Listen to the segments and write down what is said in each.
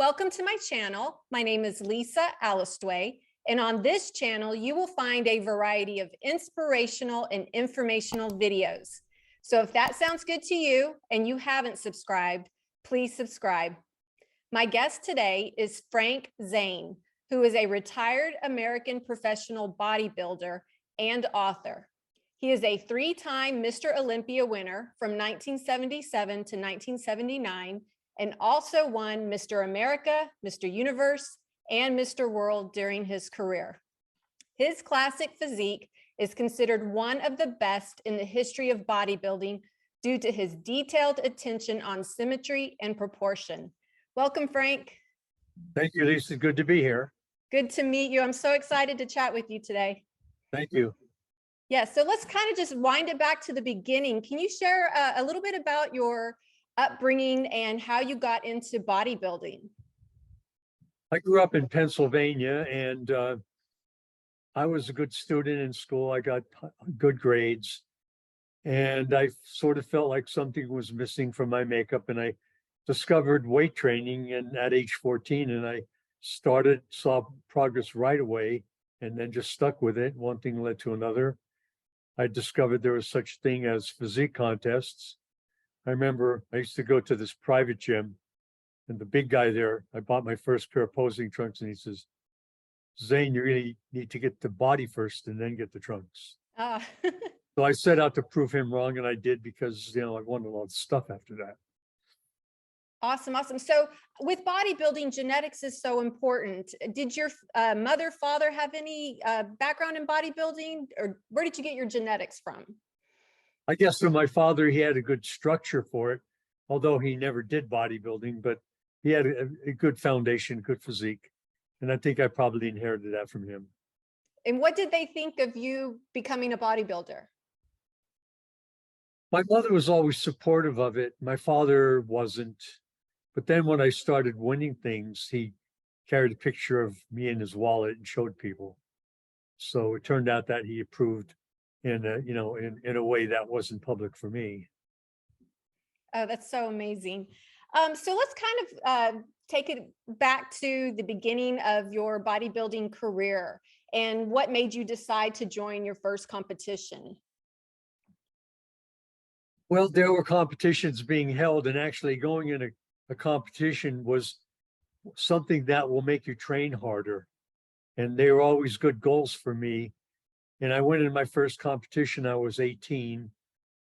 Welcome to my channel. My name is Lisa Alistway, and on this channel, you will find a variety of inspirational and informational videos. So if that sounds good to you and you haven't subscribed, please subscribe. My guest today is Frank Zane, who is a retired American professional bodybuilder and author. He is a three-time Mr. Olympia winner from 1977 to 1979, and also won Mr. America, Mr. Universe, and Mr. World during his career. His classic physique is considered one of the best in the history of bodybuilding due to his detailed attention on symmetry and proportion. Welcome, Frank. Thank you, Lisa. Good to be here. Good to meet you. I'm so excited to chat with you today. Thank you. Yeah, so let's kind of just wind it back to the beginning. Can you share a little bit about your upbringing and how you got into bodybuilding? I grew up in Pennsylvania, and I was a good student in school. I got good grades, and I sort of felt like something was missing from my makeup, and I discovered weight training and at age 14, and I saw progress right away, and then just stuck with it. One thing led to another. I discovered there was such thing as physique contests. I remember I used to go to this private gym, and the big guy there, I bought my first pair of posing trunks, and he says, "Zane, you really need to get the body first and then get the trunks." So I set out to prove him wrong, and I did, because, I won a lot of stuff after that. Awesome, awesome. So with bodybuilding, genetics is so important. Did your mother, father have any background in bodybuilding, or where did you get your genetics from? I guess for my father, he had a good structure for it, although he never did bodybuilding, but he had a good foundation, good physique. And I think I probably inherited that from him. And what did they think of you becoming a bodybuilder? My mother was always supportive of it. My father wasn't. But then when I started winning things, he carried a picture of me in his wallet and showed people. So it turned out that he approved in a way that wasn't public for me. Oh, that's so amazing. So let's kind of take it back to the beginning of your bodybuilding career and what made you decide to join your first competition. Well, there were competitions being held, and actually going in a competition was something that will make you train harder. And they were always good goals for me. And I went in my first competition, I was 18.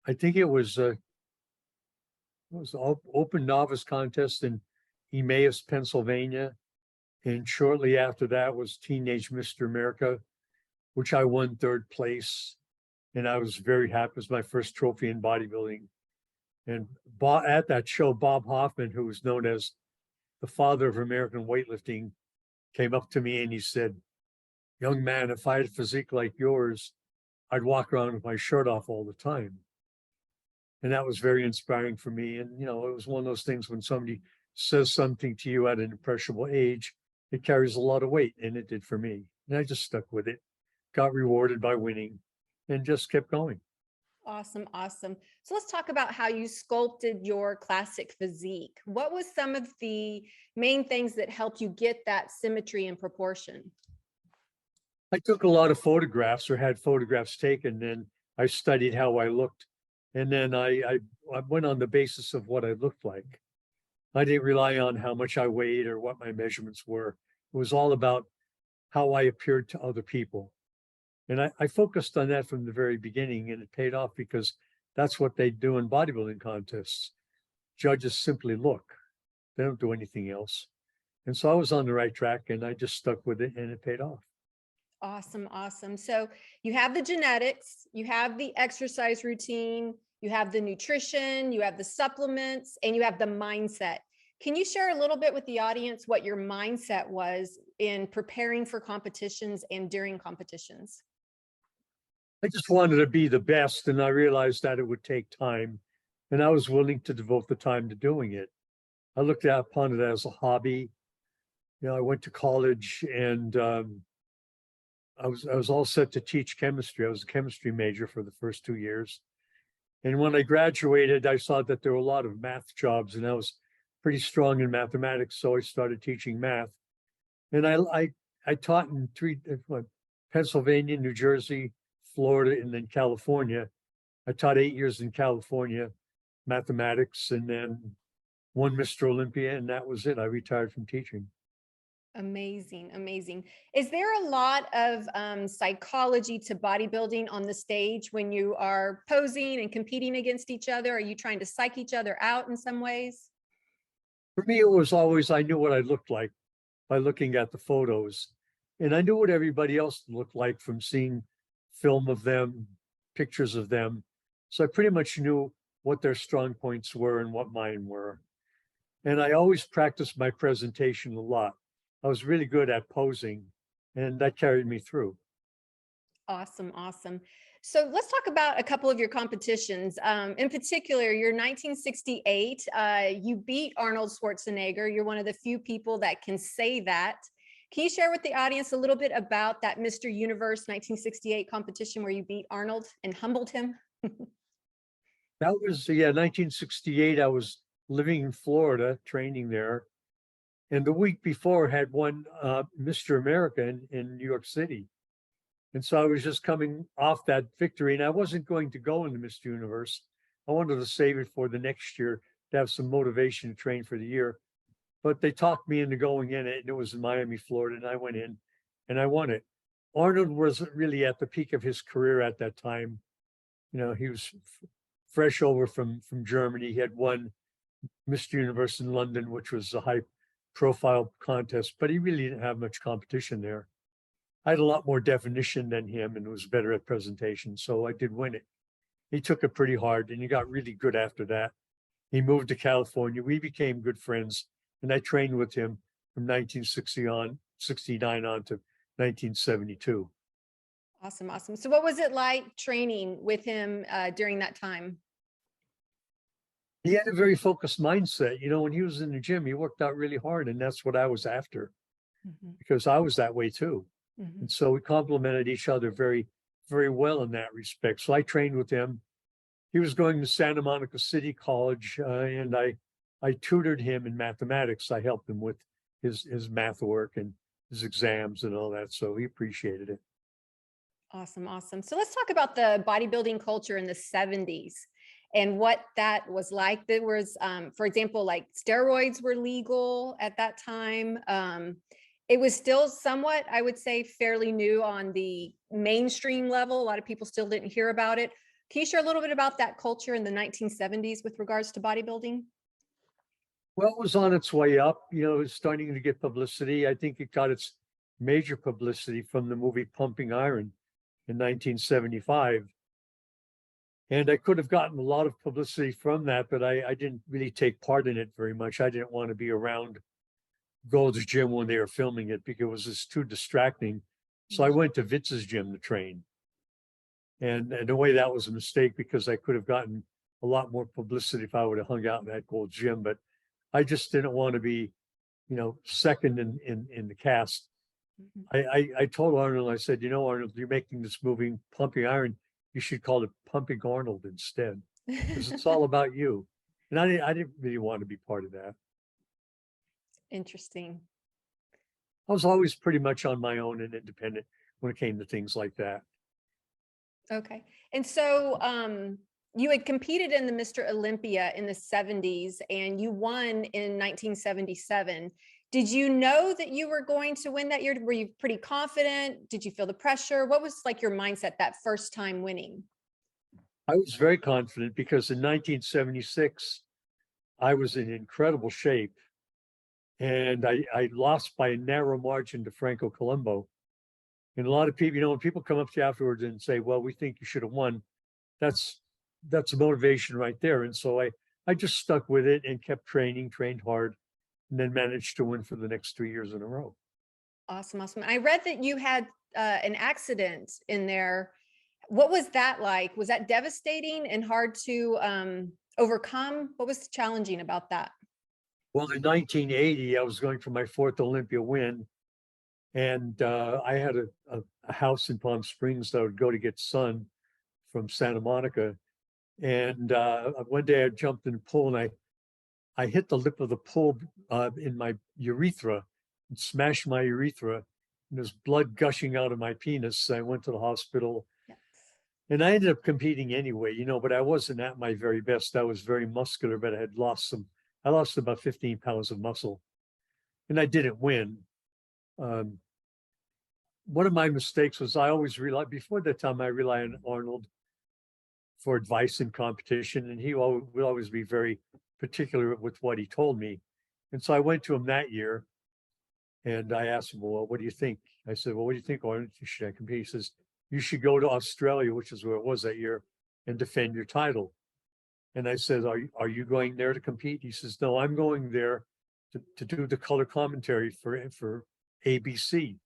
I think it was an open novice contest in Emmaus, Pennsylvania. And shortly after that was Teenage Mr. America, which I won third place. And I was very happy. It was my first trophy in bodybuilding. And at that show, Bob Hoffman, who was known as the father of American weightlifting, came up to me and he said, "Young man, if I had a physique like yours, I'd walk around with my shirt off all the time." And that was very inspiring for me. And, it was one of those things when somebody says something to you at an impressionable age, it carries a lot of weight, and it did for me. And I just stuck with it, got rewarded by winning, and just kept going. Awesome, awesome. So let's talk about how you sculpted your classic physique. What was some of the main things that helped you get that symmetry and proportion? I took a lot of photographs, or had photographs taken, and I studied how I looked. And then I went on the basis of what I looked like. I didn't rely on how much I weighed or what my measurements were. It was all about how I appeared to other people. And I focused on that from the very beginning, and it paid off, because that's what they do in bodybuilding contests. Judges simply look. They don't do anything else. And so I was on the right track, and I just stuck with it, and it paid off. Awesome, awesome. So you have the genetics, you have the exercise routine, you have the nutrition, you have the supplements, and you have the mindset. Can you share a little bit with the audience what your mindset was in preparing for competitions and during competitions? I just wanted to be the best, and I realized that it would take time, and I was willing to devote the time to doing it. I looked upon it as a hobby. I went to college, and I was all set to teach chemistry. I was a chemistry major for the first 2 years. And when I graduated, I saw that there were a lot of math jobs, and I was pretty strong in mathematics, so I started teaching math. And I taught in Pennsylvania, New Jersey, Florida, and then California. I taught 8 years in California, mathematics, and then won Mr. Olympia, and that was it. I retired from teaching. Amazing, amazing. Is there a lot of psychology to bodybuilding on the stage when you are posing and competing against each other? Are you trying to psych each other out in some ways? For me, it was always, I knew what I looked like by looking at the photos. And I knew what everybody else looked like from seeing film of them, pictures of them. So I pretty much knew what their strong points were and what mine were. And I always practiced my presentation a lot. I was really good at posing, and that carried me through. Awesome, awesome. So let's talk about a couple of your competitions. In particular, your 1968, you beat Arnold Schwarzenegger. You're one of the few people that can say that. Can you share with the audience a little bit about that Mr. Universe 1968 competition where you beat Arnold and humbled him? That was, yeah, 1968. I was living in Florida, training there. And the week before had won Mr. America in New York City. And so I was just coming off that victory, and I wasn't going to go into Mr. Universe. I wanted to save it for the next year to have some motivation to train for the year. But they talked me into going in it, and it was in Miami, Florida, and I went in and I won it. Arnold wasn't really at the peak of his career at that time. You know, he was fresh over from Germany. He had won Mr. Universe in London, which was a high profile contest, but he really didn't have much competition there. I had a lot more definition than him and was better at presentation, so I did win it. He took it pretty hard, and he got really good after that. He moved to California. We became good friends, and I trained with him from 1969 on to 1972. Awesome, awesome. So what was it like training with him during that time? He had a very focused mindset. You know, when he was in the gym, he worked out really hard, and that's what I was after, because I was that way too. And so we complemented each other very, very well in that respect. So I trained with him. He was going to Santa Monica City College, and I tutored him in mathematics. I helped him with his math work and his exams and all that. So he appreciated it. Awesome, awesome. So let's talk about the bodybuilding culture in the 70s and what that was like. There was, for example, like steroids were legal at that time. It was still somewhat, I would say, fairly new on the mainstream level. A lot of people still didn't hear about it. Can you share a little bit about that culture in the 1970s with regards to bodybuilding? Well, it was on its way up. You know, it was starting to get publicity. I think it got its major publicity from the movie Pumping Iron in 1975. And I could have gotten a lot of publicity from that, but I didn't really take part in it very much. I didn't want to be around Gold's Gym when they were filming it because it was just too distracting. So I went to Vitz's gym to train. And in a way, that was a mistake because I could have gotten a lot more publicity if I would have hung out in that Gold's Gym. But I just didn't want to be, you know, second in the cast. I told Arnold, I said, you know, Arnold, you're making this movie Pumping Iron. You should call it Pumping Arnold instead, because it's all about you. And I didn't really want to be part of that. Interesting. I was always pretty much on my own and independent when it came to things like that. Okay. And so you had competed in the Mr. Olympia in the 70s and you won in 1977. Did you know that you were going to win that year? Were you pretty confident? Did you feel the pressure? What was like your mindset that first time winning? I was very confident because in 1976, I was in incredible shape. And I lost by a narrow margin to Franco Colombo. And a lot of people, you know, when people come up to you afterwards and say, well, we think you should have won, that's a motivation right there. And so I just stuck with it and kept training, trained hard, and then managed to win for the next 3 years in a row. Awesome, awesome. I read that you had an accident in there. What was that like? Was that devastating and hard to overcome? What was challenging about that? Well, in 1980, I was going for my fourth Olympia win. And I had a house in Palm Springs that I would go to get sun from Santa Monica. And one day I jumped in the pool and I hit the lip of the pool in my urethra and smashed my urethra, and there's blood gushing out of my penis. I went to the hospital. Yes. And I ended up competing anyway, but I wasn't at my very best. I was very muscular, but I lost about 15 pounds of muscle, and I didn't win. Um, one of my mistakes was I always relied, before that time, I relied on Arnold for advice in competition, and he would always be very particular with what he told me. And so I went to him that year and I asked him, well, what do you think? I said, well, what do you think, Arnold? Should I compete? He says, you should go to Australia, which is where it was that year, and defend your title. And I said, are you going there to compete? He says, no, I'm going there to do the color commentary for ABC.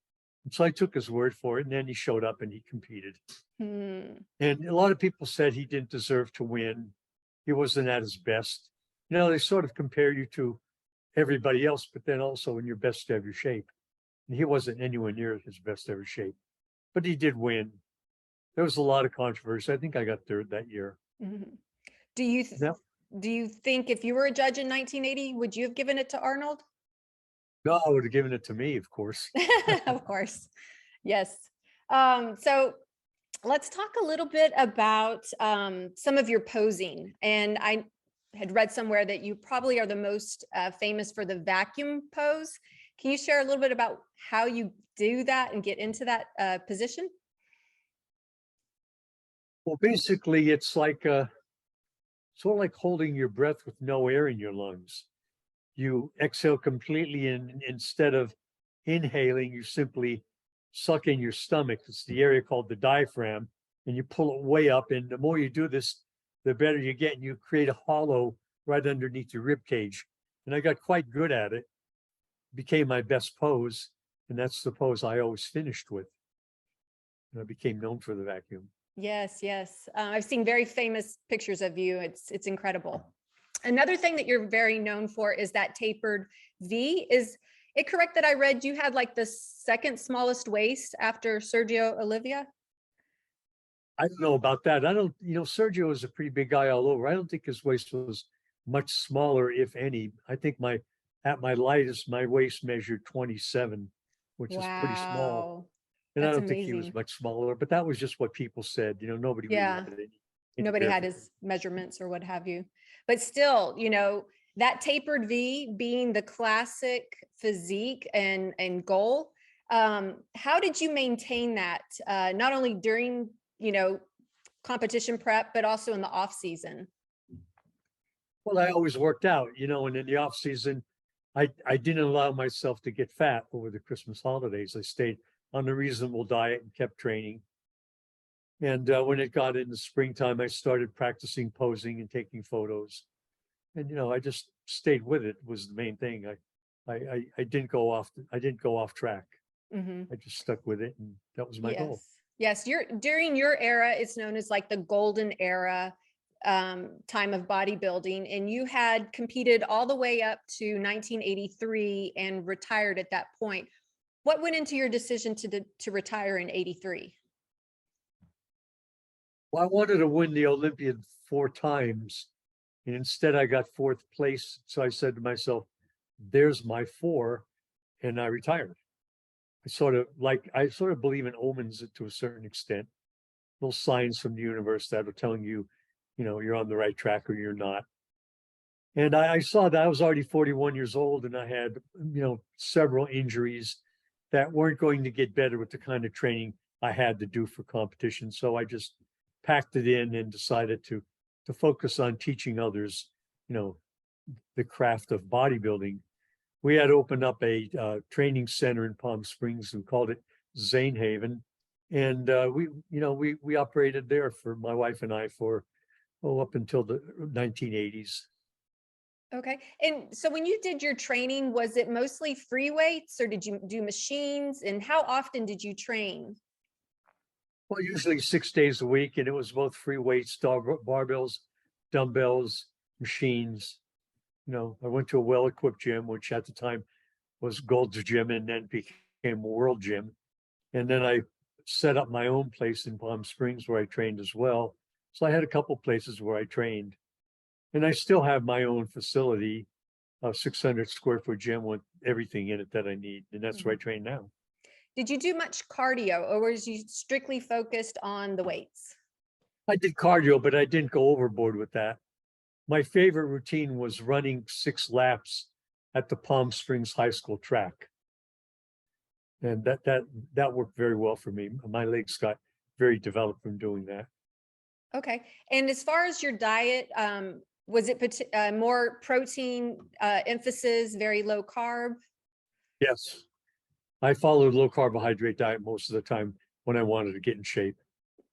And so I took his word for it, and then he showed up and he competed. Hmm. And a lot of people said he didn't deserve to win. He wasn't at his best. They sort of compare you to everybody else, but then also in your best ever shape. And he wasn't anywhere near his best ever shape, but he did win. There was a lot of controversy. I think I got third that year. Mhm. Do you Now, do you think if you were a judge in 1980, would you have given it to Arnold? no, I would have given it to me, of course. Of course. Yes. So let's talk a little bit about some of your posing. And I had read somewhere that you probably are the most famous for the vacuum pose. Can you share a little bit about how you do that and get into that position? Well, basically, it's like sort of like holding your breath with no air in your lungs. You exhale completely, and instead of inhaling, you simply suck in your stomach. It's the area called the diaphragm, and you pull it way up. And the more you do this, the better you get. And you create a hollow right underneath your rib cage. And I got quite good at it. Became my best pose, and that's the pose I always finished with. And I became known for the vacuum. Yes, yes. I've seen very famous pictures of you. It's incredible. Another thing that you're very known for is that tapered V. Is it correct that I read you had like the second smallest waist after Sergio Olivia? I don't know about that. I don't, Sergio is a pretty big guy all over. I don't think his waist was much smaller, if any. I think at my lightest, my waist measured 27, which is pretty small. Wow, And I that's don't think he was amazing. much smaller, but that was just what people said. Nobody really Yeah, had any nobody had verification. his measurements or what have you. But still, that tapered V being the classic physique and goal. How did you maintain that not only during, competition prep, but also in the off season? Well, I always worked out, and in the off season, I didn't allow myself to get fat over the Christmas holidays. I stayed on a reasonable diet and kept training. And when it got into springtime, I started practicing posing and taking photos. And I just stayed with it was the main thing. I didn't go off. I didn't go off track. Hmm. I just stuck with it, and that was my goal. Yes. Yes. During your era, it's known as like the golden era time of bodybuilding. And you had competed all the way up to 1983 and retired at that point. What went into your decision to retire in 83? Well, I wanted to win the Olympiad 4 times, and instead I got fourth place. So I said to myself, "There's my four," and I retired. I sort of believe in omens to a certain extent, little signs from the universe that are telling you, you're on the right track or you're not. And I saw that I was already 41 years old, and I had, several injuries that weren't going to get better with the kind of training I had to do for competition. So I just packed it in and decided to focus on teaching others, the craft of bodybuilding. We had opened up a training center in Palm Springs. We called it Zane Haven, and we operated there for my wife and I for up until the 1980s. Okay. And so when you did your training, was it mostly free weights or did you do machines? And how often did you train? Well, usually 6 days a week, and it was both free weights, barbells, dumbbells, machines. I went to a well-equipped gym, which at the time was Gold's Gym and then became World Gym. And then I set up my own place in Palm Springs where I trained as well. So I had a couple places where I trained. And I still have my own facility. a 600 square foot gym with everything in it that I need. And that's where I train now. Did you do much cardio, or was you strictly focused on the weights? I did cardio, but I didn't go overboard with that. My favorite routine was running 6 laps at the Palm Springs High School track. And that worked very well for me. My legs got very developed from doing that. Okay. And as far as your diet, was it more protein emphasis, very low carb? Yes, I followed low carbohydrate diet most of the time when I wanted to get in shape.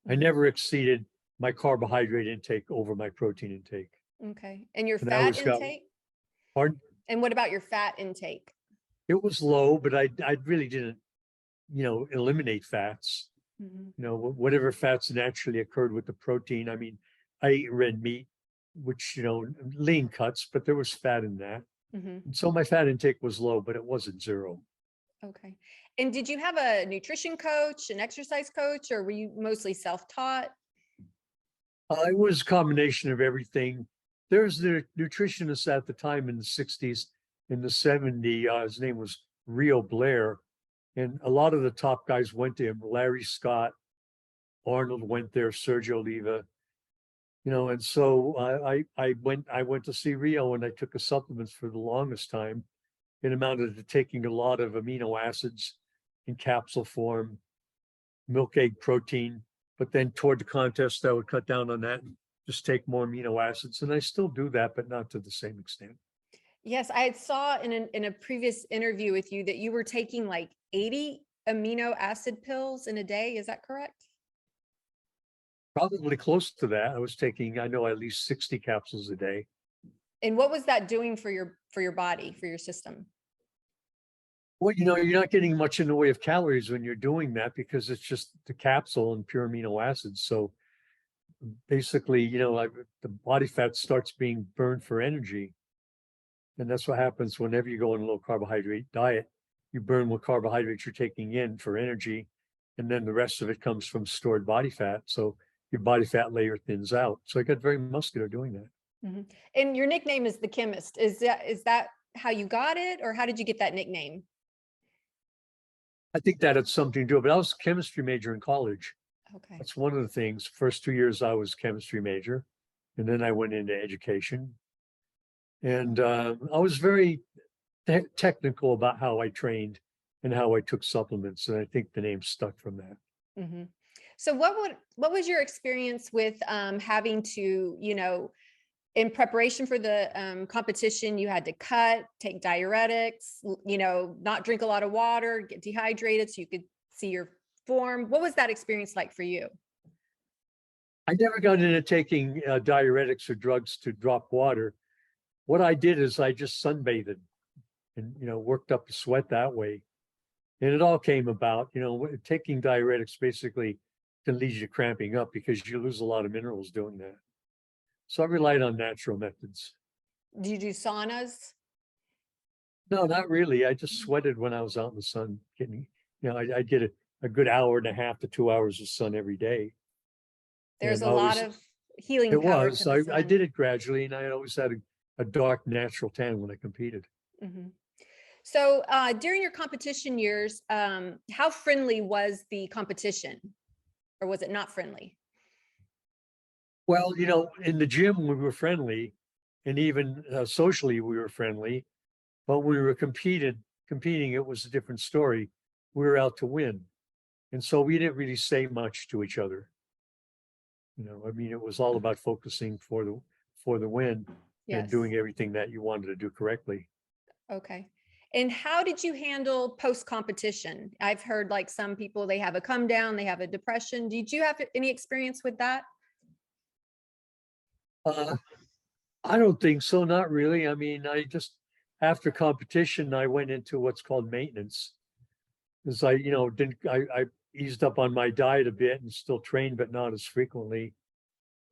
I never exceeded my carbohydrate intake over my protein intake. Okay. And your And I fat always got, intake? pardon? And what about your fat intake? It was low, but I really didn't, eliminate fats. Mhm. Whatever fats naturally occurred with the protein. I mean, I ate red meat, which, lean cuts, but there was fat in that. Mhm. And so my fat intake was low, but it wasn't zero. Okay. And did you have a nutrition coach, an exercise coach, or were you mostly self-taught? It was a combination of everything. There was the nutritionist at the time in the 60s, in the 70s. His name was Rio Blair. And a lot of the top guys went to him. Larry Scott, Arnold went there, Sergio Oliva, and so I went to see Rio, and I took a supplements for the longest time. It amounted to taking a lot of amino acids in capsule form, milk, egg, protein. But then toward the contest, I would cut down on that and just take more amino acids. And I still do that, but not to the same extent. Yes, I saw in a previous interview with you that you were taking like 80 amino acid pills in a day. Is that correct? Probably close to that. I know at least 60 capsules a day. And what was that doing for your body, for your system? Well, you're not getting much in the way of calories when you're doing that because it's just the capsule and pure amino acids. So basically, the body fat starts being burned for energy. And that's what happens whenever you go on a low carbohydrate diet. You burn what carbohydrates you're taking in for energy, and then the rest of it comes from stored body fat. So your body fat layer thins out. So I got very muscular doing that. Mhm. And your nickname is the Chemist. Is that how you got it, or how did you get that nickname? I think that had something to do with it, but I was a chemistry major in college. Okay. That's one of the things. First 2 years I was chemistry major, and then I went into education. And I was very technical about how I trained and how I took supplements. And I think the name stuck from that. Mhm. So what was your experience with having to, in preparation for the competition, you had to cut, take diuretics, not drink a lot of water, get dehydrated so you could see your form. What was that experience like for you? I never got into taking diuretics or drugs to drop water. What I did is I just sunbathed and, worked up a sweat that way. And it all came about, taking diuretics basically can lead you to cramping up because you lose a lot of minerals doing that. So I relied on natural methods. Do you do saunas? No, not really. I just sweated when I was out in the sun getting, I'd get a good hour and a half to 2 hours of sun every day. There's And a I lot was, of healing it power to was, the I did sun. it gradually, and I always had a dark natural tan when I competed. Mhm. So during your competition years, how friendly was the competition, or was it not friendly? Well, in the gym, we were friendly, and even socially, we were friendly. But when we were competing, it was a different story. We were out to win. And so we didn't really say much to each other. I mean, it was all about focusing for the win and Yes. doing everything that you wanted to do correctly. Okay. And how did you handle post-competition? I've heard like some people, they have a come down, they have a depression. Did you have any experience with that? Uh, I don't think so, not really. I mean, after competition, I went into what's called maintenance. Because didn't I eased up on my diet a bit and still trained, but not as frequently.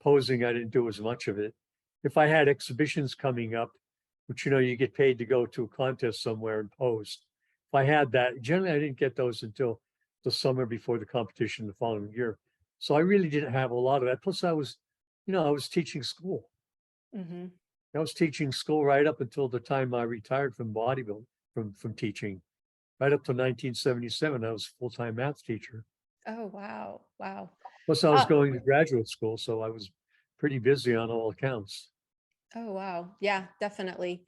Posing, I didn't do as much of it. If I had exhibitions coming up, which you get paid to go to a contest somewhere and pose. If I had that, generally I didn't get those until the summer before the competition the following year. So I really didn't have a lot of that. Plus I was teaching school. Mhm. I was teaching school right up until the time I retired from bodybuilding, from teaching. Right up to 1977, I was a full-time math teacher. Oh, wow. Wow. Plus, I was Uh, going to graduate school, so I was pretty busy on all accounts. oh, wow. Yeah, definitely.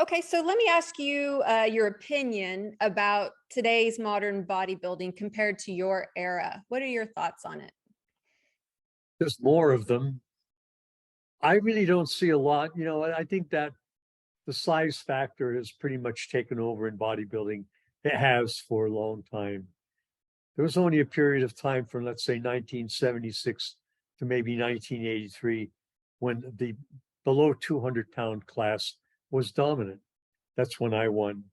Okay, so let me ask you your opinion about today's modern bodybuilding compared to your era. What are your thoughts on it? There's more of them. I really don't see a lot. I think that the size factor has pretty much taken over in bodybuilding. It has for a long time. There was only a period of time from, let's say, 1976 to maybe 1983 when the below 200-pound class was dominant. That's when I won.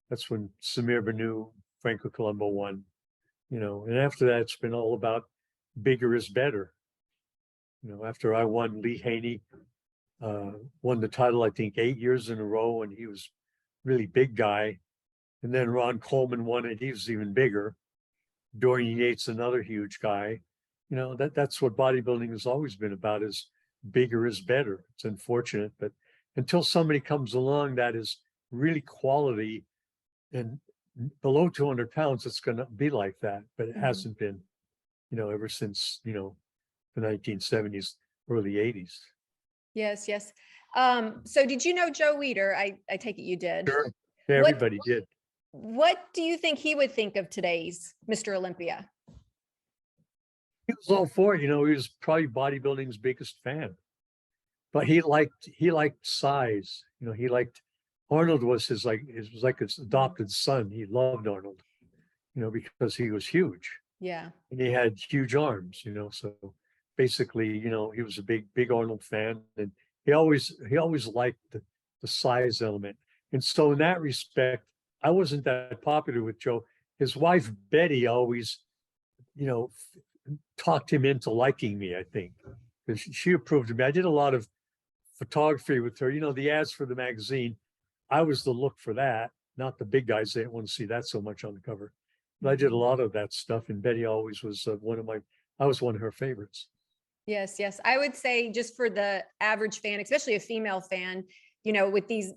That's when Samir Banu, Franco Colombo won. And after that, it's been all about bigger is better. After I won, Lee Haney won the title, I think, 8 years in a row, and he was really big guy. And then Ron Coleman won it. He was even bigger. Dorian Yates, another huge guy. That's what bodybuilding has always been about, is bigger is better. It's unfortunate, but until somebody comes along that is really quality and below 200 pounds, it's going to be like that. But it hasn't been, ever since, the 1970s, early 80s. Yes, yes. So did you know Joe Weider? I take it you did. Sure. Yeah, What everybody did. what do you think he would think of today's Mr. Olympia? He was all for it. He was probably bodybuilding's biggest fan. But he liked size. He liked Arnold was his adopted son. He loved Arnold, because he was huge Yeah. and he had huge arms, so basically, he was a big Arnold fan, and he always liked the size element. And so in that respect, I wasn't that popular with Joe. His wife Betty always, you know, talked him into liking me, I think, because she approved of me. I did a lot of photography with her. The ads for the magazine, I was the look for that, not the big guys. They didn't want to see that so much on the cover. But I did a lot of that stuff, and Betty always was I was one of her favorites. Yes, yes. I would say, just for the average fan, especially a female fan, with these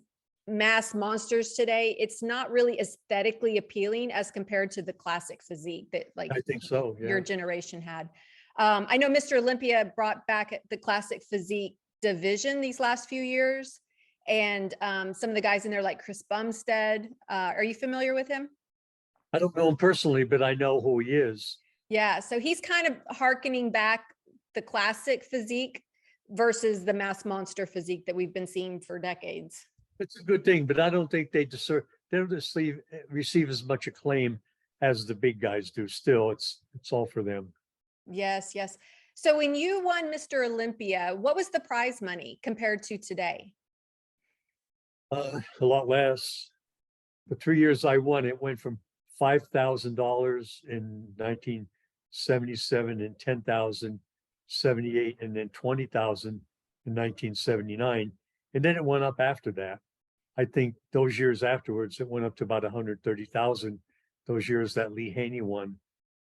mass monsters today, it's not really aesthetically appealing as compared to the classic physique that, like, I think so. Yeah. your generation had. I know Mr. Olympia brought back the classic physique division these last few years. And some of the guys in there, like Chris Bumstead. Are you familiar with him? I don't know him personally, but I know who he is. Yeah. So he's kind of hearkening back the classic physique versus the mass monster physique that we've been seeing for decades. It's a good thing, but I don't think they don't receive as much acclaim as the big guys do. Still, it's all for them. Yes, yes. So when you won Mr. Olympia, what was the prize money compared to today? A lot less. The 3 years I won, it went from $5,000 in 1977 and 10,000 78, and then 20,000 in 1979, and then it went up after that. I think those years afterwards, it went up to about 130,000. Those years that Lee Haney won,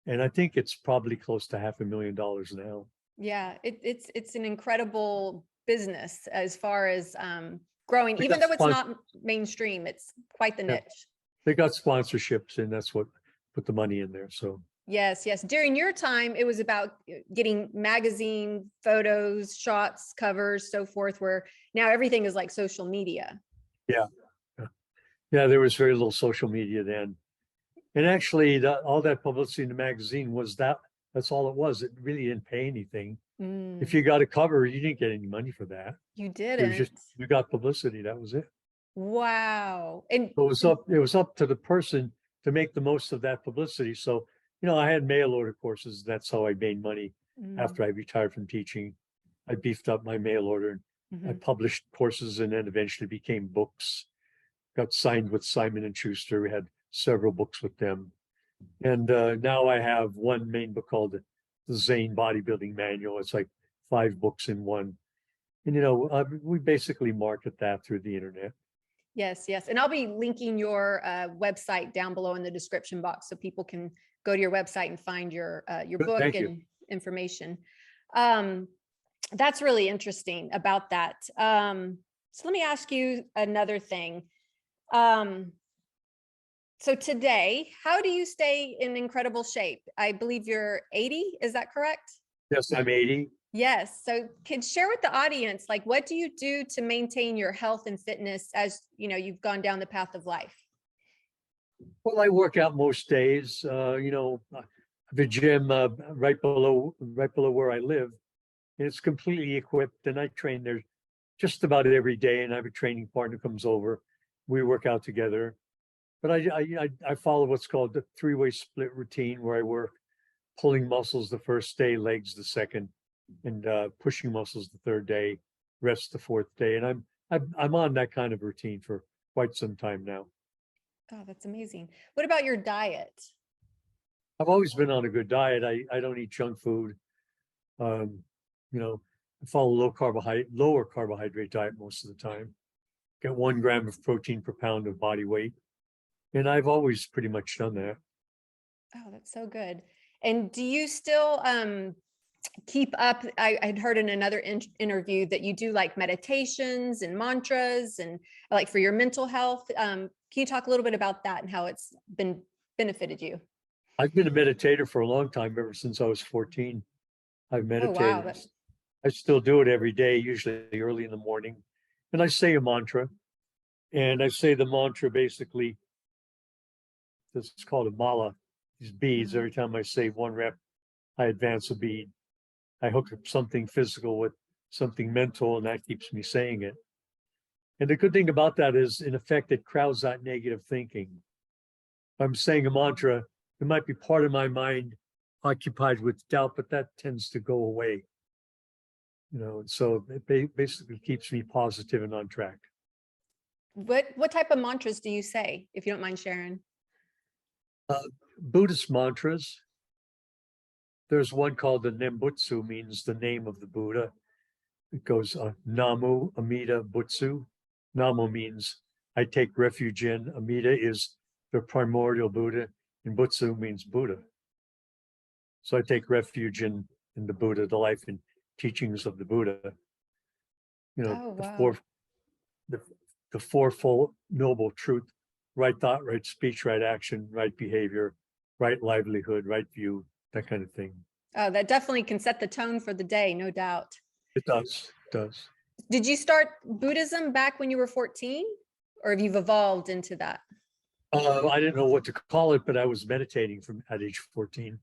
and I think it's probably close to $500,000 now. Yeah, it's an incredible business as far as growing, They even got though it's not mainstream. It's quite the Yeah. niche. They got sponsorships, and that's what put the money in there. So Yes, yes. During your time, it was about getting magazine photos, shots, covers, so forth, where now everything is like social media. yeah, yeah, there was very little social media then. And actually, all that publicity in the magazine that's all it was. It really didn't pay anything. If you got a cover, you didn't get any money for that. You It was just, didn't. you got publicity. That was it. Wow. And So it was up to the person to make the most of that publicity. So, I had mail order courses. That's how I made money after I retired from teaching. I beefed up my mail order. I published courses, and then eventually became books. Got signed with Simon and Schuster. We had several books with them. And now I have one main book called the Zane Bodybuilding Manual. It's like 5 books in one. And, we basically market that through the internet. yes, yes. And I'll be linking your website down below in the description box so people can go to your website and find your Good, book thank and you. information. Um, That's really interesting about that. So let me ask you another thing. So today, how do you stay in incredible shape? I believe you're 80, is that correct? Yes, I'm 80. Yes. So can share with the audience, like, what do you do to maintain your health and fitness as you've gone down the path of life? Well, I work out most days. The gym right below where I live. It's completely equipped, and I train there just about every day. And I have a training partner comes over. We work out together. But I follow what's called the three-way split routine, where I work pulling muscles the first day, legs the second, and pushing muscles the third day, rest the fourth day. And I'm on that kind of routine for quite some time now. Oh, that's amazing. What about your diet? I've always been on a good diet. I don't eat junk food. Um, I follow lower carbohydrate diet most of the time. Get 1 gram of protein per pound of body weight. And I've always pretty much done that. Oh, that's so good. And do you still keep up? I had heard in another interview that you do like meditations and mantras and like for your mental health. Can you talk a little bit about that and how it's been benefited you? I've been a meditator for a long time, ever since I was 14. I've Oh, wow. meditated. I still do it every day, usually early in the morning. And I say a mantra. And I say the mantra basically, this is called a mala, these beads. Every time I say 1 rep, I advance a bead. I hook up something physical with something mental, and that keeps me saying it. And the good thing about that is, in effect, it crowds out negative thinking. If I'm saying a mantra, there might be part of my mind occupied with doubt, but that tends to go away. And so it basically keeps me positive and on track. What type of mantras do you say, if you don't mind sharing? Buddhist mantras. There's one called the Nembutsu, means the name of the Buddha. It goes Namu Amida Butsu. Namu means I take refuge in. Amida is the primordial Buddha, and Butsu means Buddha. So I take refuge in the Buddha, the life and teachings of the Buddha. Oh, wow. The fourfold noble truth: right thought, right speech, right action, right behavior, right livelihood, right view, that kind of thing. Oh, that definitely can set the tone for the day, no doubt. It does. It does. Did you start Buddhism back when you were 14, or have you evolved into that? I didn't know what to call it, but I was meditating at age 14.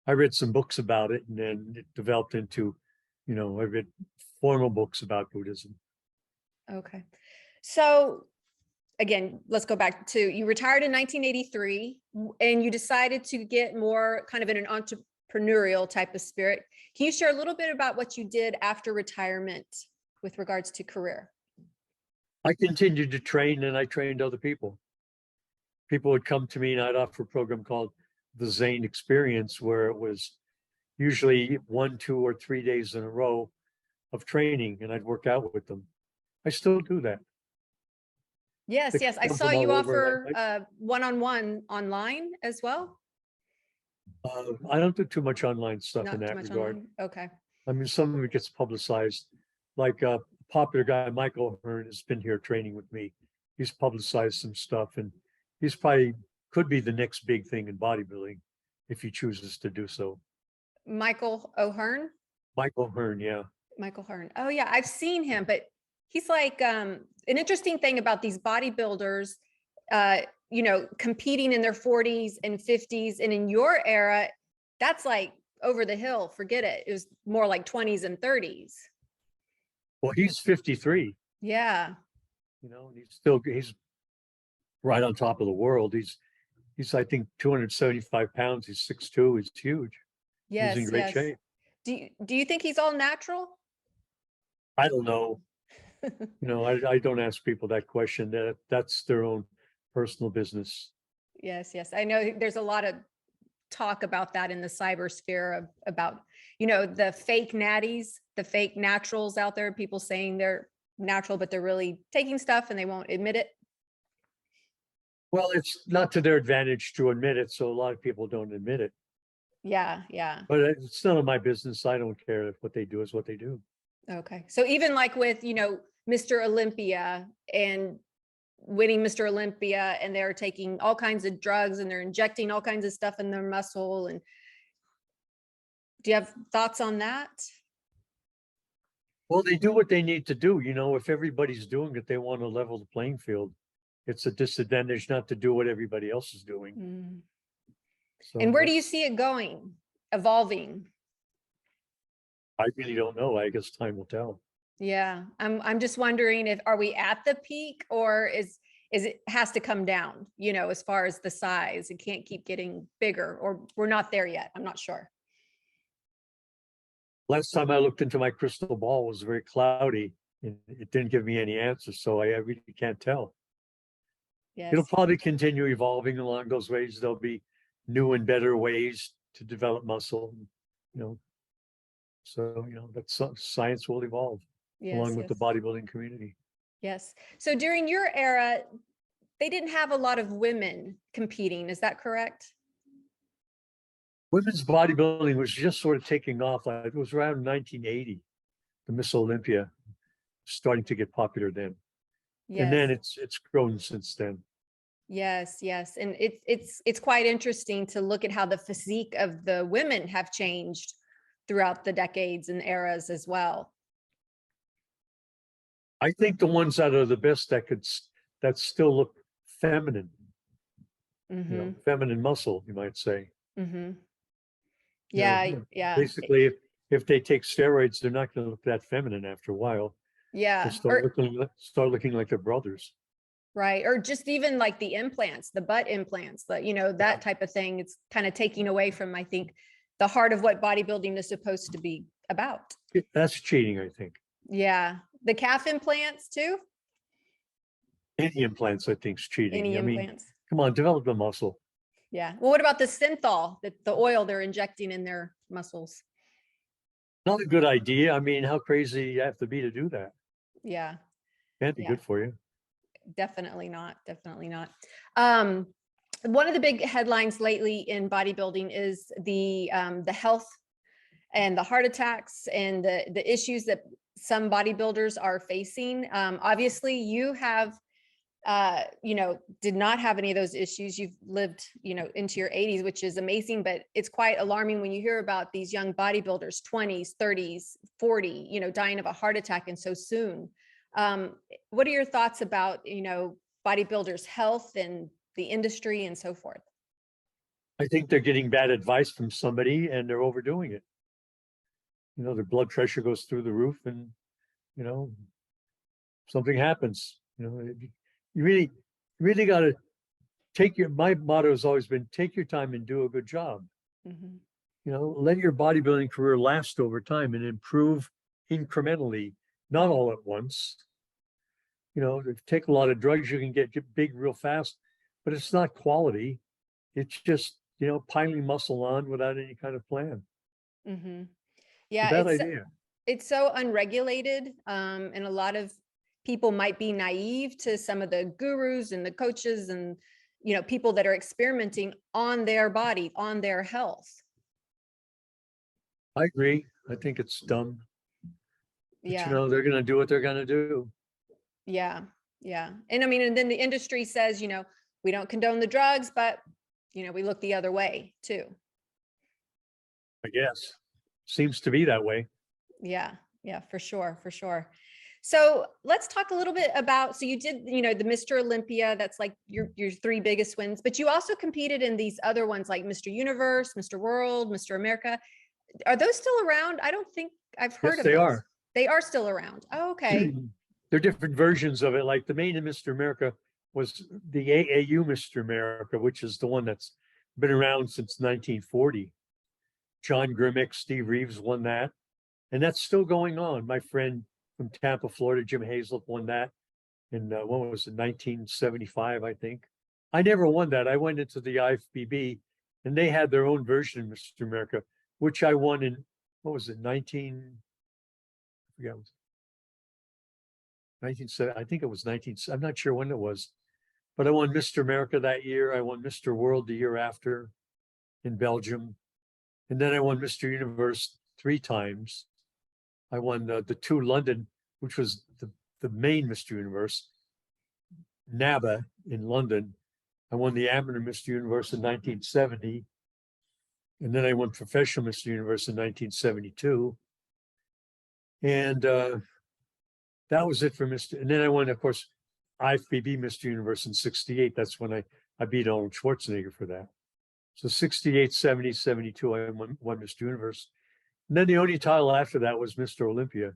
I read some books about it, and then it developed into, I read formal books about Buddhism. Okay. So again, let's go back to, you retired in 1983 and you decided to get more kind of in an entrepreneurial type of spirit. Can you share a little bit about what you did after retirement with regards to career? I continued to train, and I trained other people. People would come to me, and I'd offer a program called the Zane Experience, where it was usually 1, 2, or 3 days in a row of training, and I'd work out with them. I still do that. Yes, They yes. I come saw from all you over. offer one-on-one online as well. I don't do too much online stuff in Not too that much regard. online. Okay. I mean, some of it gets publicized. Like a popular guy, Michael Hearn, has been here training with me. He's publicized some stuff, and he's probably could be the next big thing in bodybuilding if he chooses to do so. Michael O'Hearn. Michael Hearn, yeah. Michael Hearn. Oh yeah, I've seen him, but he's like an interesting thing about these bodybuilders, competing in their 40s and 50s. And in your era, that's like over the hill. Forget it. It was more like 20s and 30s. Well, he's 53, Yeah. he's right on top of the world. He's I think 275 pounds. He's 6'2". He's huge. He's in Yes, great yes. shape. Do you think he's all natural? I don't know. I don't ask people that question. That's their own personal business. Yes, yes. I know there's a lot of talk about that in the cyber sphere about, the fake natties, the fake naturals out there, people saying they're natural, but they're really taking stuff and they won't admit it. Well, it's not to their advantage to admit it, so a lot of people don't admit it. Yeah, yeah. But it's none of my business. I don't care if what they do is what they do. Okay. So even like with, Mr. Olympia and winning Mr. Olympia, and they're taking all kinds of drugs and they're injecting all kinds of stuff in their muscle. And do you have thoughts on that? Well, they do what they need to do. If everybody's doing it, they want to level the playing field. It's a disadvantage not to do what everybody else is doing. Mm. So And where do you see it going, evolving? I really don't know. I guess time will tell. Yeah, I'm just wondering if are we at the peak, or is it has to come down, as far as the size, it can't keep getting bigger, or we're not there yet. I'm not sure. Last time I looked into my crystal ball was very cloudy and it didn't give me any answers. So I really can't tell. It'll Yes. probably continue evolving along those ways. There'll be new and better ways to develop muscle, you know. So, that's science will evolve Yes. along with the Yes. bodybuilding community. Yes. So during your era, they didn't have a lot of women competing. Is that correct? Women's bodybuilding was just sort of taking off. It was around 1980, the Miss Olympia starting to get popular then. And then Yes. it's grown since then. Yes. Yes. And it's quite interesting to look at how the physique of the women have changed throughout the decades and eras as well. I think the ones that are the best that still look feminine, Mm-hmm. feminine muscle, you might say. Mm-hmm. You know, Yeah. Yeah. Basically, if they take steroids, they're not going to look that feminine after a while. They'll Yeah. start looking like their brothers. Right. Or just even like the implants, the butt implants, that type of thing. It's kind of taking away from, I think, the heart of what bodybuilding is supposed to be about. That's cheating, I think. Yeah. The calf implants too. Any implants, I think, is cheating. Any I mean, implants. come on, develop the muscle. Yeah. Well, what about the synthol, the oil they're injecting in their muscles? Not a good idea. I mean, how crazy you have to be to do that? Yeah. Can't be Yeah. good for you. Definitely not. Definitely not. One of the big headlines lately in bodybuilding is the health and the heart attacks and the issues that some bodybuilders are facing. Obviously, you have, did not have any of those issues. You've lived, into your 80s, which is amazing, but it's quite alarming when you hear about these young bodybuilders, 20s, 30s, 40, dying of a heart attack and so soon. What are your thoughts about, bodybuilders' health and the industry and so forth? I think they're getting bad advice from somebody and they're overdoing it. Their blood pressure goes through the roof and, something happens. You really got to my motto has always been, take your time and do a good job. Mm-hmm. Let your bodybuilding career last over time and improve incrementally, not all at once. If you take a lot of drugs, you can get big real fast, but it's not quality. It's just, piling muscle on without any kind of plan. Mm-hmm. It's Yeah, a bad idea. it's so unregulated, and a lot of people might be naive to some of the gurus and the coaches and people that are experimenting on their body, on their health. I agree. I think it's dumb. But, Yeah. they're going to do what they're going to do. Yeah. Yeah. And I mean, and then the industry says, we don't condone the drugs, but we look the other way too. I guess. Seems to be that way. Yeah. Yeah, for sure. For sure. So let's talk a little bit about, so you did, the Mr. Olympia, that's like your three biggest wins, but you also competed in these other ones like Mr. Universe, Mr. World, Mr. America. Are those still around? I don't think I've heard of they those. are. They are still around. Oh, okay. They're different versions of it. Like the main Mr. America was the AAU Mr. America, which is the one that's been around since 1940. John Grimmick, Steve Reeves won that. And that's still going on. My friend from Tampa, Florida, Jim Hazlett won that in, what was it, 1975, I think. I never won that. I went into the IFBB and they had their own version of Mr. America, which I won in, what was it, I forget, 1970, I think it was 19, I'm not sure when it was, but I won Mr. America that year. I won Mr. World the year after in Belgium. And then I won Mr. Universe 3 times. I won the two London, which was the main Mr. Universe, NABA in London. I won the amateur Mr. Universe in 1970. And then I won professional Mr. Universe in 1972. And that was it for Mr. And then I won, of course, IFBB Mr. Universe in 68. That's when I beat Arnold Schwarzenegger for that. So 68, 70, 72, I won Mr. Universe. And then the only title after that was Mr. Olympia.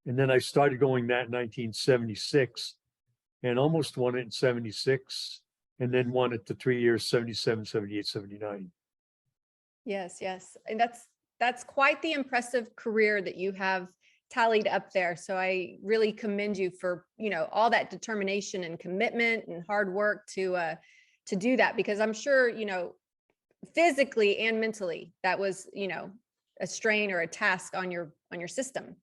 And then I started going that in 1976 and almost won it in 76 and then won it the 3 years, 77, 78, 79. Yes, yes. And that's quite the impressive career that you have tallied up there. So I really commend you for, all that determination and commitment and hard work to do that, because I'm sure, physically and mentally that was, a strain or a task on your system.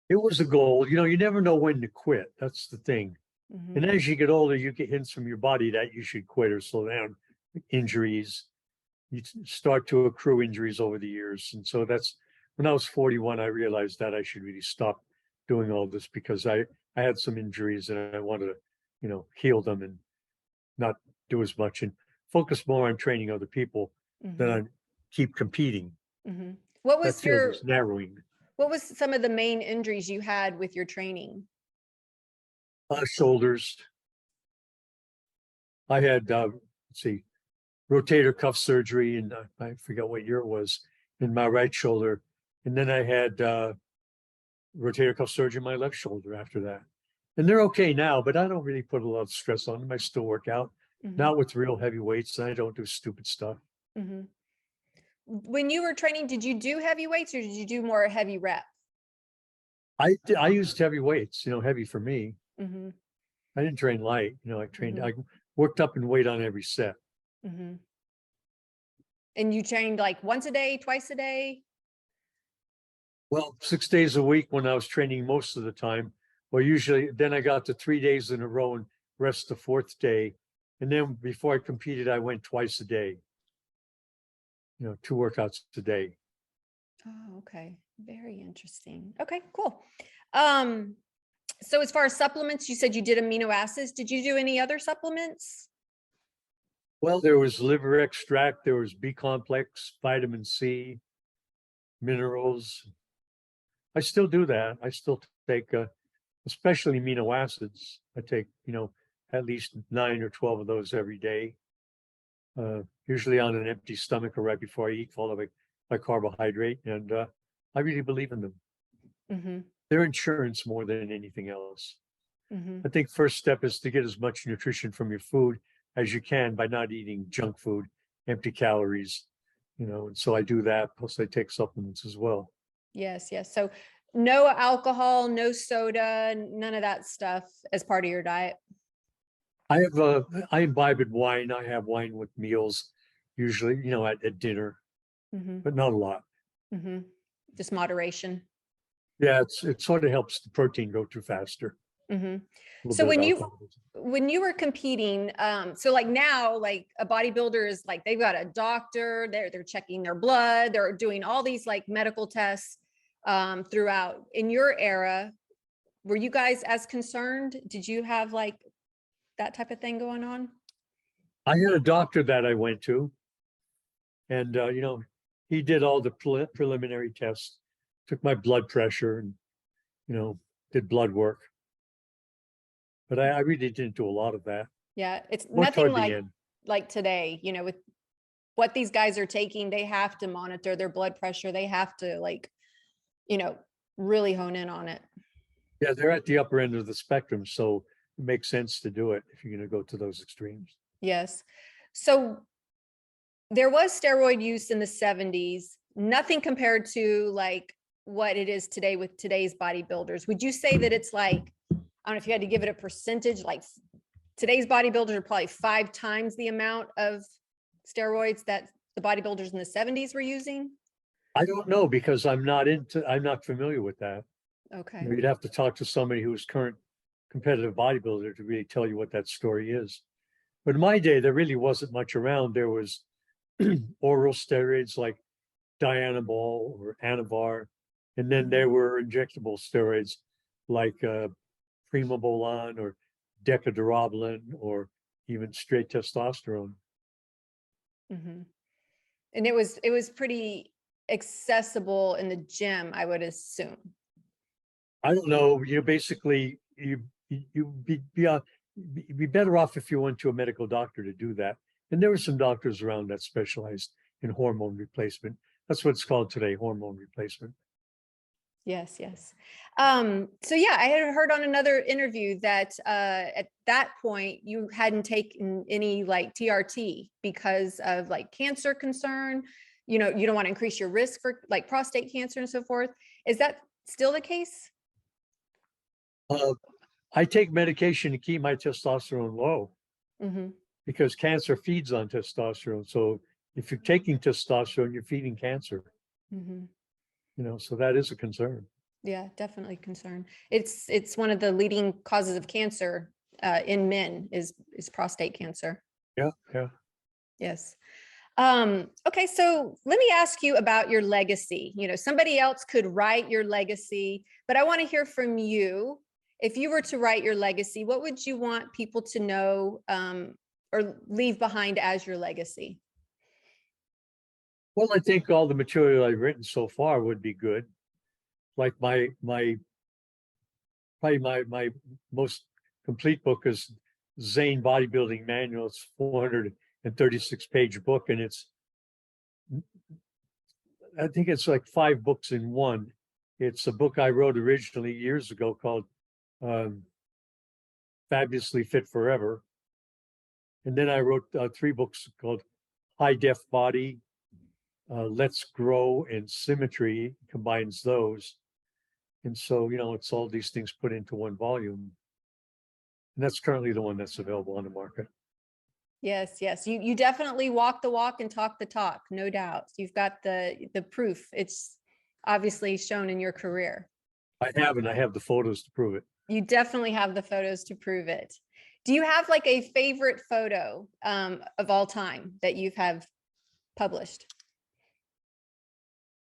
It was a goal. You never know when to quit. That's the thing. Mm-hmm. And as you get older, you get hints from your body that you should quit or slow down. Injuries, you start to accrue injuries over the years. And so that's when I was 41, I realized that I should really stop doing all this because I had some injuries and I wanted to, heal them and not do as much and focus more on training other people than on keep competing. Mm-hmm. What was that field is narrowing. What was some of the main injuries you had with your training? Shoulders. I had, rotator cuff surgery, and I forgot what year it was, in my right shoulder. And then I had rotator cuff surgery in my left shoulder after that. And they're okay now, but I don't really put a lot of stress on them. I still work out, not with real heavy weights. I don't do stupid stuff. Mm-hmm. When you were training, did you do heavy weights or did you do more heavy rep? I used heavy weights, heavy for me. Mm-hmm. I didn't train light. I trained, I worked up in weight on every set. Mm-hmm. And you trained like once a day, twice a day? Well, 6 days a week when I was training most of the time. Well, usually then I got to 3 days in a row and rest the fourth day. And then before I competed, I went twice a day. 2 workouts a day. Oh, okay. Very interesting. Okay, cool. So as far as supplements, you said you did amino acids. Did you do any other supplements? Well, there was liver extract, there was B complex, vitamin C, minerals. I still do that. I still take, especially amino acids. I take, at least 9 or 12 of those every day. Usually on an empty stomach or right before I eat, followed by carbohydrate. And I really believe in them. Mm-hmm. They're insurance more than anything else. Mm-hmm. I think first step is to get as much nutrition from your food as you can by not eating junk food, empty calories, and so I do that. Plus I take supplements as well. Yes, yes. So no alcohol, no soda, none of that stuff as part of your diet. I imbibe in wine. I have wine with meals, usually, at dinner, but not a lot. Mm-hmm. Just moderation. Yeah, it sort of helps the protein go through faster. Mm-hmm. So when you were competing, so like now, like a bodybuilder is like, they've got a doctor, they're checking their blood, they're doing all these like medical tests throughout. In your era, were you guys as concerned? Did you have like that type of thing going on? I had a doctor that I went to, and he did all the preliminary tests, took my blood pressure, and did blood work. But I really didn't do a lot of that. Yeah, it's More nothing like today, with what these guys are taking, they have to monitor their blood pressure. They have to really hone in on it. Yeah, they're at the upper end of the spectrum. So it makes sense to do it if you're going to go to those extremes. Yes. So there was steroid use in the 70s, nothing compared to like what it is today with today's bodybuilders. Would you say that it's like, I don't know if you had to give it a percentage, like today's bodybuilders are probably 5 times the amount of steroids that the bodybuilders in the 70s were using? I don't know because I'm not familiar with that. Okay. You'd have to talk to somebody who's current competitive bodybuilder to really tell you what that story is. But in my day, there really wasn't much around. There was oral steroids like Dianabol or Anavar. And then there were injectable steroids like primobolan or decadorablin or even straight testosterone. Mm-hmm. And it was pretty accessible in the gym, I would assume. I don't know, basically you'd be better off if you went to a medical doctor to do that. And there were some doctors around that specialized in hormone replacement. That's what it's called today, hormone replacement. Yes, yes. So yeah, I had heard on another interview that at that point you hadn't taken any like TRT because of like cancer concern. You know, you don't want to increase your risk for like prostate cancer and so forth. Is that still the case? I take medication to keep my testosterone low Mm-hmm. because cancer feeds on testosterone. So if you're taking testosterone, you're feeding cancer. Mm-hmm. So that is a concern. Yeah, definitely concern. It's one of the leading causes of cancer in men is prostate cancer. Yeah, yeah. Yes. Okay, so let me ask you about your legacy. You know, somebody else could write your legacy, but I want to hear from you. If you were to write your legacy, what would you want people to know or leave behind as your legacy? Well, I think all the material I've written so far would be good. Like probably my most complete book is Zane Bodybuilding Manual. It's 436-page book, and I think it's like 5 books in one. It's a book I wrote originally years ago called Fabulously Fit Forever. And then I wrote 3 books called High Def Body, Let's Grow, and Symmetry, combines those. And so, it's all these things put into one volume. And that's currently the one that's available on the market. Yes, yes. You definitely walk the walk and talk the talk, no doubt. You've got the proof. It's obviously shown in your career. I have the photos to prove it. You definitely have the photos to prove it. Do you have like a favorite photo of all time that you have published?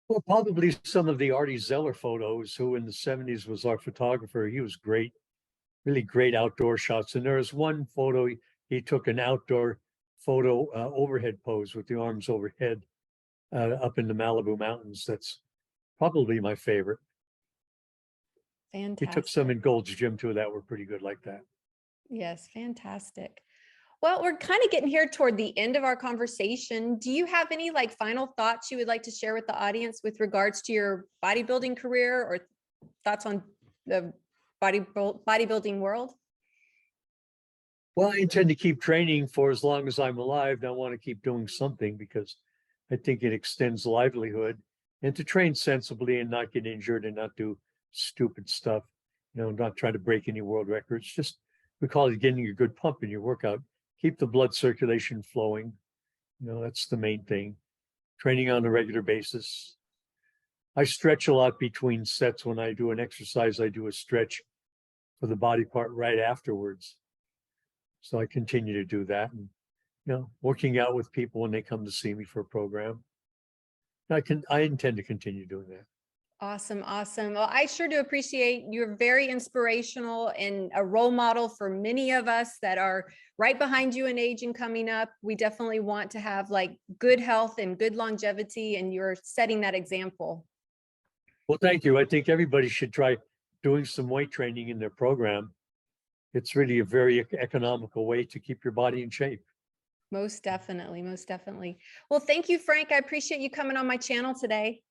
Well, probably some of the Artie Zeller photos, who in the 70s was our photographer. He was great, really great outdoor shots. And there was one photo, he took an outdoor photo overhead pose with the arms overhead up in the Malibu mountains. That's probably my favorite. Fantastic. He took some in Gold's Gym too that were pretty good like that. Yes, fantastic. Well, we're kind of getting here toward the end of our conversation. Do you have any like final thoughts you would like to share with the audience with regards to your bodybuilding career or thoughts on the bodybuilding world? Well, I intend to keep training for as long as I'm alive. And I want to keep doing something because I think it extends livelihood, and to train sensibly and not get injured and not do stupid stuff, not try to break any world records. Just, we call it getting a good pump in your workout. Keep the blood circulation flowing. That's the main thing. Training on a regular basis. I stretch a lot between sets. When I do an exercise, I do a stretch for the body part right afterwards. So I continue to do that, and working out with people when they come to see me for a program. I intend to continue doing that. Awesome. Awesome. Well, I sure do appreciate, you're very inspirational and a role model for many of us that are right behind you in age and coming up. We definitely want to have like good health and good longevity, and you're setting that example. Well, thank you. I think everybody should try doing some weight training in their program. It's really a very economical way to keep your body in shape. Most definitely. Most definitely. Well, thank you, Frank. I appreciate you coming on my channel today.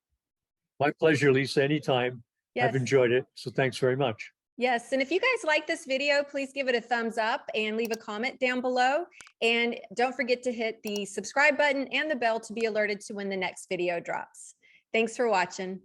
My pleasure, Lisa. Anytime. Yes. I've enjoyed it. So thanks very much. Yes. And if you guys like this video, please give it a thumbs up and leave a comment down below. And don't forget to hit the subscribe button and the bell to be alerted to when the next video drops. Thanks for watching.